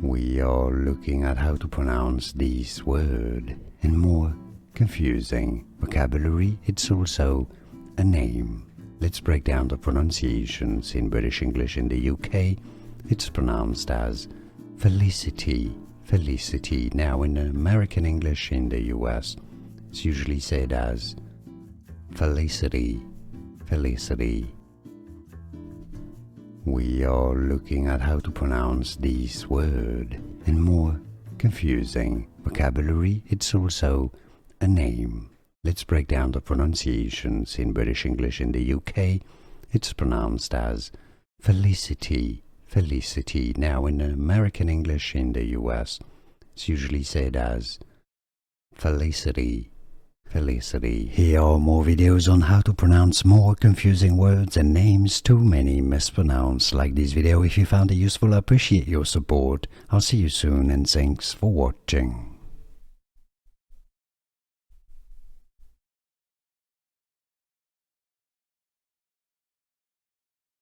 We are looking at how to pronounce this word and more confusing vocabulary. It's also a name. Let's break down the pronunciations. In British English in the UK, it's pronounced as Felicity, Felicity. Now in American English in the US, it's usually said as Felicity, Felicity. We are looking at how to pronounce this word and more confusing vocabulary. It's also a name. Let's break down the pronunciations. In British English in the UK, it's pronounced as Felicity, Felicity. Now in American English in the US, it's usually said as Felicity, Felicity. Here are more videos on how to pronounce more confusing words and names too many mispronounced. Like this video if you found it useful. I appreciate your support. I'll see you soon and thanks for watching.